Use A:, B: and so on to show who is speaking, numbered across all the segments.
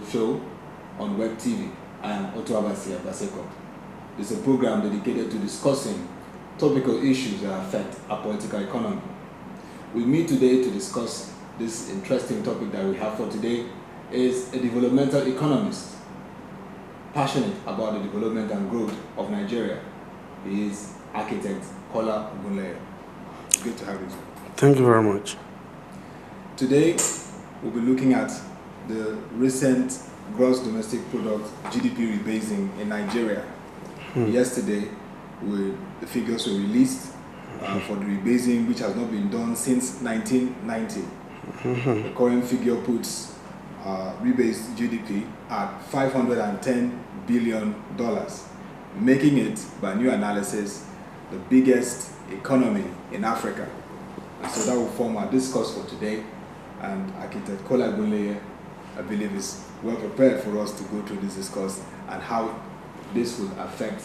A: show on Web TV. I am Otto Abasia Baseko. It's a program dedicated to discussing topical issues that affect our political economy. With me today to discuss this interesting topic that we have for today is a developmental economist, passionate about the development and growth of Nigeria. He is architect Kola Ogunleye. Good to have you.
B: Thank you very much.
A: Today, we'll be looking at the recent gross domestic product GDP rebasing in Nigeria. Yesterday, the figures were released for the rebasing, which has not been done since 1990. The current figure puts rebased GDP at $510 billion, making it, by new analysis, the biggest economy in Africa. And so that will form our discourse for today. And architect Kola Ogunleye, I believe, is well prepared for us to go through this discourse and how this will affect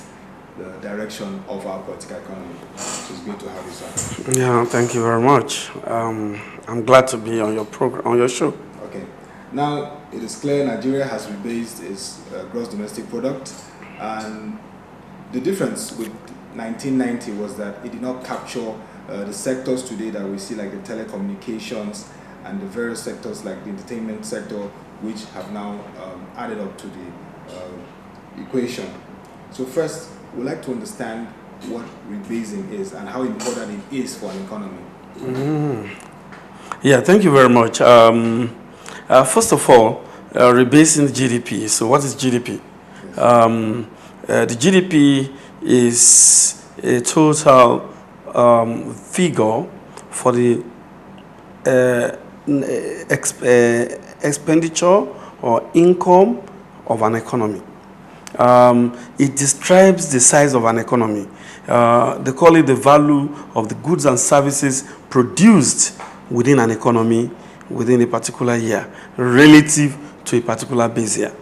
A: the direction of our political economy. So it's good to have you, sir.
B: Yeah, thank you very much. I'm glad to be on your program, on your show.
A: Okay. Now, it is clear Nigeria has rebased its gross domestic product, and the difference with 1990 was that it did not capture the sectors today that we see, like the telecommunications and the various sectors like the entertainment sector, which have now added up to the equation. So first, we'd like to understand what rebasing is and how important it is for an economy.
B: Yeah, thank you very much. First of all, rebasing GDP. So what is GDP? The GDP is a total figure for the expenditure or income of an economy. It describes the size of an economy. They call it the value of the goods and services produced within an economy within a particular year relative to a particular base year.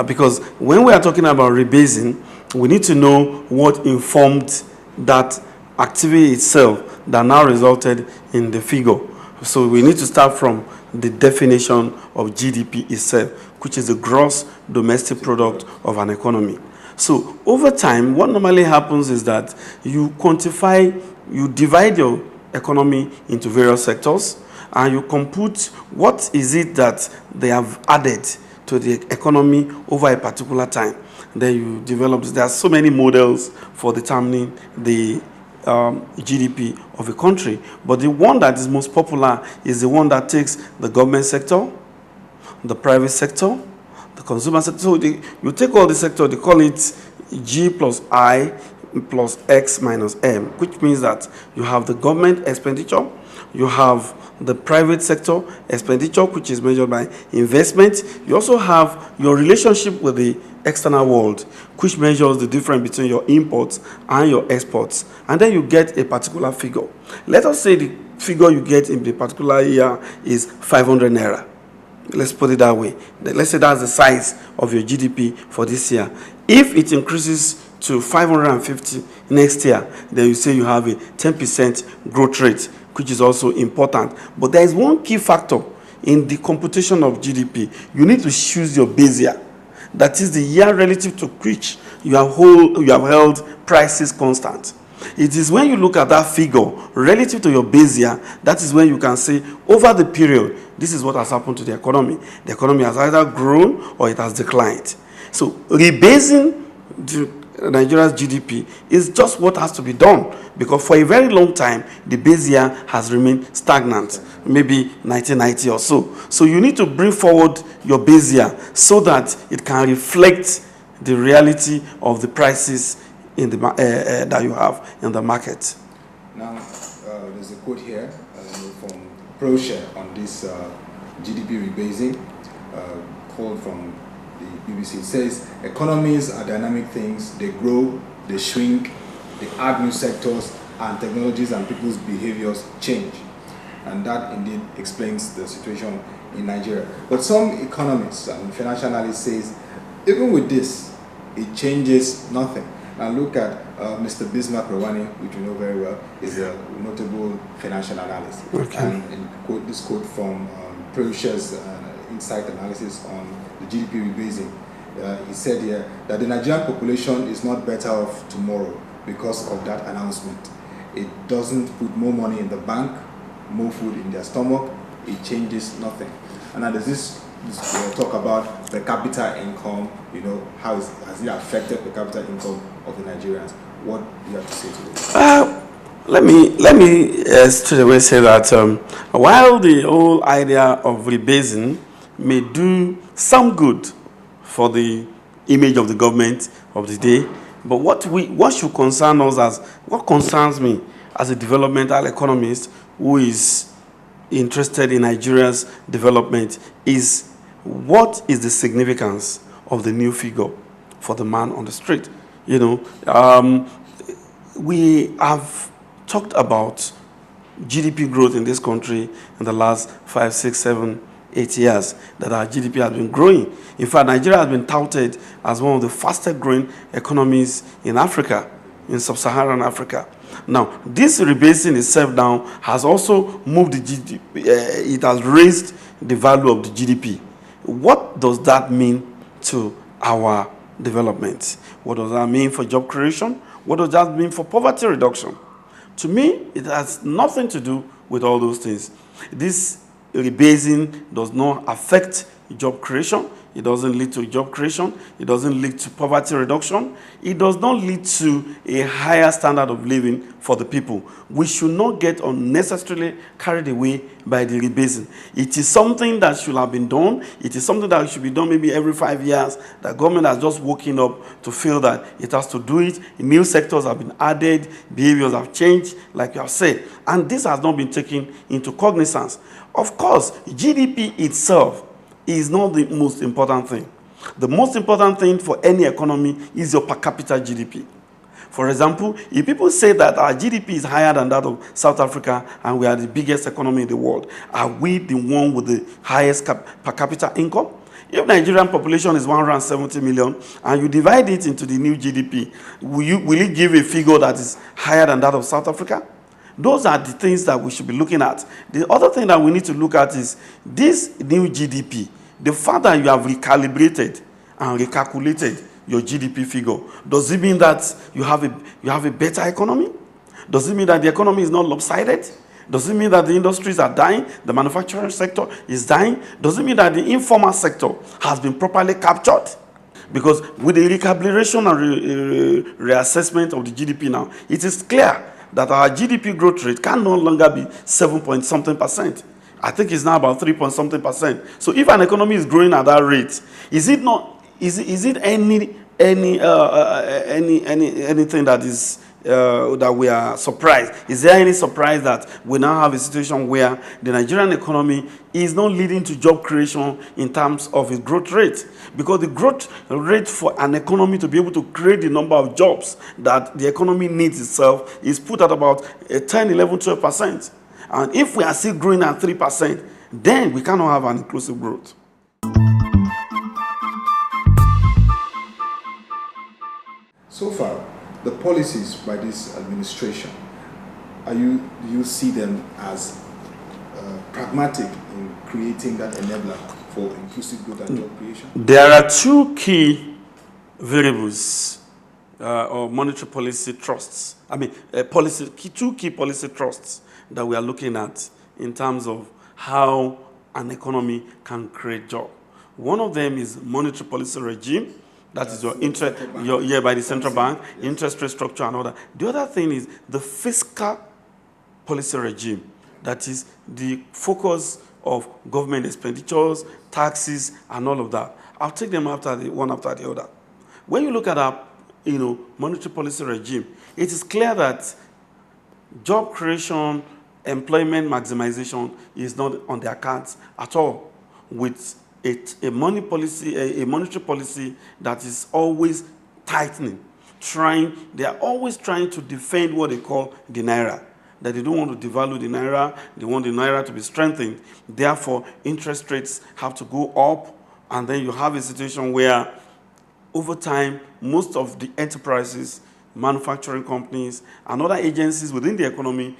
B: Because when we are talking about rebasing, we need to know what informed that activity itself that now resulted in the figure. So we need to start from the definition of GDP itself, which is the gross domestic product of an economy. So over time, what normally happens is that you quantify, you divide your economy into various sectors, and you compute what is it that they have added to the economy over a particular time. Then you develop, there are so many models for determining the GDP of a country, but the one that is most popular is the one that takes the government sector, the private sector, the consumer sector. So you take all the sector, they call it G plus I plus X minus M, which means that you have the government expenditure, you have the private sector expenditure, which is measured by investment. You also have your relationship with the external world, which measures the difference between your imports and your exports. And then you get a particular figure. Let us say the figure you get in the particular year is 500 naira. Let's put it that way. Let's say that's the size of your GDP for this year. If it increases to 550 next year, then you say you have a 10% growth rate, which is also important. But there is one key factor in the computation of GDP. You need to choose your base year. That is the year relative to which you have held prices constant. It is when you look at that figure relative to your base year, that is when you can say, over the period, this is what has happened to the economy. The economy has either grown or it has declined. So rebasing Nigeria's GDP is just what has to be done, because for a very long time, the base year has remained stagnant, maybe 1990 or so. So you need to bring forward your base year so that it can reflect the reality of the prices in the that you have in the market.
A: Now, there's a quote here from ProShare on this GDP rebasing, called from the BBC. It says, economies are dynamic things. They grow, they shrink, they add new sectors, and technologies and people's behaviors change. And that indeed explains the situation in Nigeria. But some economists and financial analysts says, even with this, it changes nothing. Now look at Mr. Bizmark Rewane, which we know very well, is a notable financial analyst.
B: Okay.
A: And in this quote from ProShare's insight analysis on the GDP rebasing. He said here that the Nigerian population is not better off tomorrow because of that announcement. It doesn't put more money in the bank, more food in their stomach, it changes nothing. And now there's this talk about per capita income, you know, how has it affected per capita income of the Nigerians? What do you have to say to this?
B: Let me straight away say that while the whole idea of rebasing may do some good for the image of the government of the day, but what should concern us what concerns me as a developmental economist who is interested in Nigeria's development is what is the significance of the new figure for the man on the street. You know, we have talked about GDP growth in this country in the last 5, 6, 7, 8 years, that our GDP has been growing. In fact, Nigeria has been touted as one of the fastest growing economies in Africa, in sub-Saharan Africa. Now, this rebasing itself now has also moved the GDP, it has raised the value of the GDP. What does that mean to our development? What does that mean for job creation? What does that mean for poverty reduction? To me, it has nothing to do with all those things. This rebasing does not affect job creation. It doesn't lead to job creation. It doesn't lead to poverty reduction. It does not lead to a higher standard of living for the people. We should not get unnecessarily carried away by the rebasing. It is something that should have been done. It is something that should be done maybe every 5 years. The government has just woken up to feel that it has to do it. New sectors have been added. Behaviors have changed, like you have said. And this has not been taken into cognizance. Of course, GDP itself is not the most important thing. The most important thing for any economy is your per capita GDP. For example, if people say that our GDP is higher than that of South Africa and we are the biggest economy in the world, are we the one with the highest per capita income? If Nigerian population is 170 million and you divide it into the new GDP, will it give a figure that is higher than that of South Africa? Those are the things that we should be looking at. The other thing that we need to look at is this new GDP. The fact that you have recalibrated and recalculated your GDP figure, does it mean that you have a better economy? Does it mean that the economy is not lopsided? Does it mean that the industries are dying? The manufacturing sector is dying? Does it mean that the informal sector has been properly captured? Because with the recalibration and reassessment of the GDP now, it is clear that our GDP growth rate can no longer be 7-point-something%. I think it's now about 3-point-something%. So if an economy is growing at that rate, is it anything that is that we are surprised? Is there any surprise that we now have a situation where the Nigerian economy is not leading to job creation in terms of its growth rate? Because the growth rate for an economy to be able to create the number of jobs that the economy needs itself is put at about 10, 11, 12%. And if we are still growing at 3%, then we cannot have an inclusive growth.
A: So far, the policies by this administration, do you see them as pragmatic in creating that enabler for inclusive growth and job creation? There
B: are two key variables or monetary policy trusts. Two key policy trusts that we are looking at in terms of how an economy can create jobs. One of them is monetary policy regime. That is your interest, by the central bank, yes. Interest rate structure and all that. The other thing is the fiscal policy regime. That is the focus of government expenditures, taxes, and all of that. I'll take them one after the other. When you look at our monetary policy regime, it is clear that job creation, employment maximization is not on their cards at all, with a monetary policy that is always tightening. They are always trying to defend what they call the naira. That they don't want to devalue the naira, they want the naira to be strengthened. Therefore, interest rates have to go up, and then you have a situation where, over time, most of the enterprises, manufacturing companies, and other agencies within the economy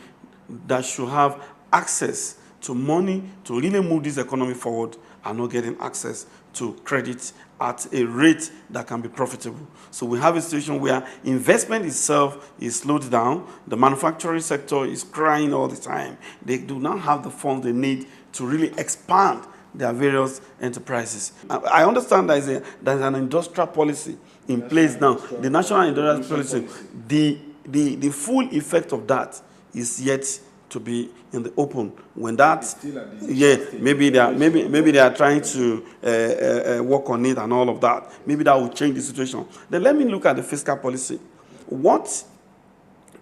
B: that should have access to money to really move this economy forward are not getting access to credit at a rate that can be profitable. So we have a situation where investment itself is slowed down. The manufacturing sector is crying all the time. They do not have the funds they need to really expand their various enterprises. I understand there's an industrial policy in place now, the national industrial policy. The full effect of that is yet to be in the open. When that, maybe they are trying to work on it and all of that. Maybe that will change the situation. Then let me look at the fiscal policy. What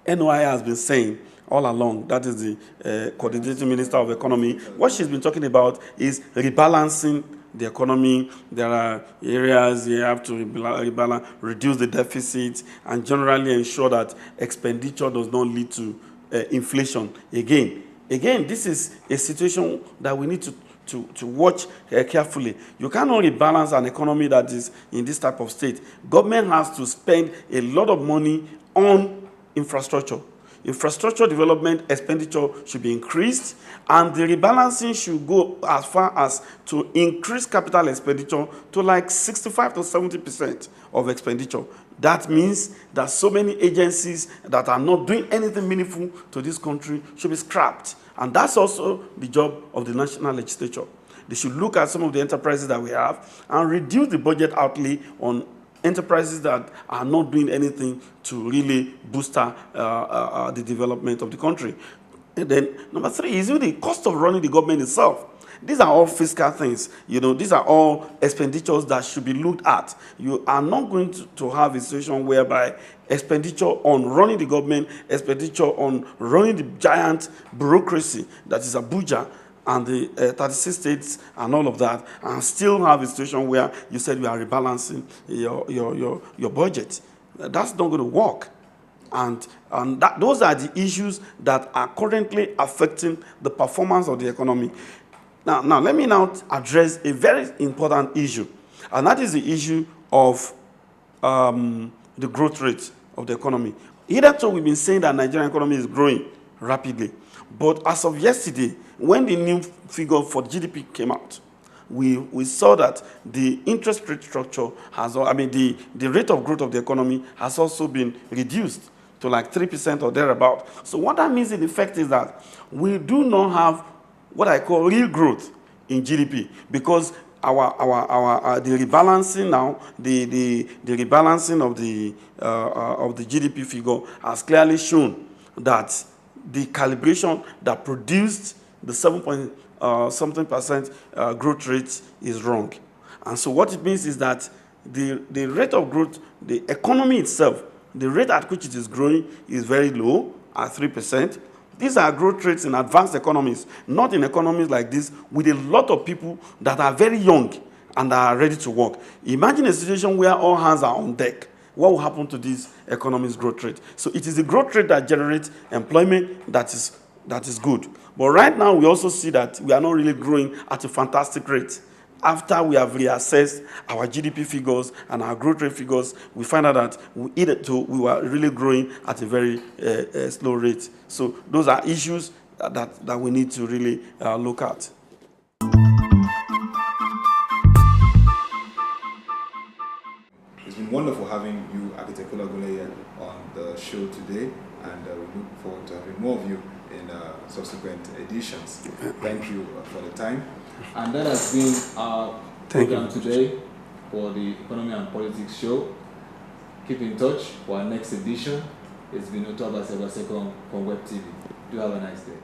B: NOI has been saying all along, that is the coordinating minister of economy, what she's been talking about is rebalancing the economy. There are areas you have to rebalance, reduce the deficit, and generally ensure that expenditure does not lead to inflation again. This is a situation that we need to watch carefully. You cannot rebalance an economy that is in this type of state. Government has to spend a lot of money on infrastructure. Infrastructure development expenditure should be increased, and the rebalancing should go as far as to increase capital expenditure to like 65 to 70% of expenditure. That means that so many agencies that are not doing anything meaningful to this country should be scrapped. And that's also the job of the national legislature. They should look at some of the enterprises that we have and reduce the budget outlay on enterprises that are not doing anything to really boost the development of the country. And then number 3 is the cost of running the government itself. These are all fiscal things. These are all expenditures that should be looked at. You are not going to have a situation whereby expenditure on running the government, expenditure on running the giant bureaucracy that is Abuja and the 36 states and all of that, and still have a situation where you said you are rebalancing your budget. That's not going to work. And those are the issues that are currently affecting the performance of the economy. Now let me now address a very important issue, and that is the issue of the growth rate of the economy. Hitherto, we've been saying that Nigerian economy is growing rapidly, but as of yesterday, when the new figure for GDP came out, we saw that the interest rate structure the rate of growth of the economy has also been reduced to like 3% or thereabout. So what that means in effect is that we do not have what I call real growth in GDP, because the rebalancing now, the rebalancing of the GDP figure has clearly shown that the calibration that produced the 7-something% growth rate is wrong. And so what it means is that the rate of growth, the economy itself, the rate at which it is growing is very low at 3%. These are growth rates in advanced economies, not in economies like this with a lot of people that are very young and are ready to work. Imagine a situation where all hands are on deck. What will happen to this economy's growth rate? So it is the growth rate that generates employment that is good. But right now, we also see that we are not really growing at a fantastic rate. After we have reassessed our GDP figures and our growth rate figures, we find out that we were really growing at a very slow rate. So those are issues that we need to really look at.
A: It's been wonderful having you, Architect Kola Ogunleye, on the show today, and we look forward to having more of you in subsequent editions. Thank you for the time. And that has been our program today for the Economy and Politics show. Keep in touch for our next edition. It's been Otoba Sebaseko from Web TV. Do have a nice day.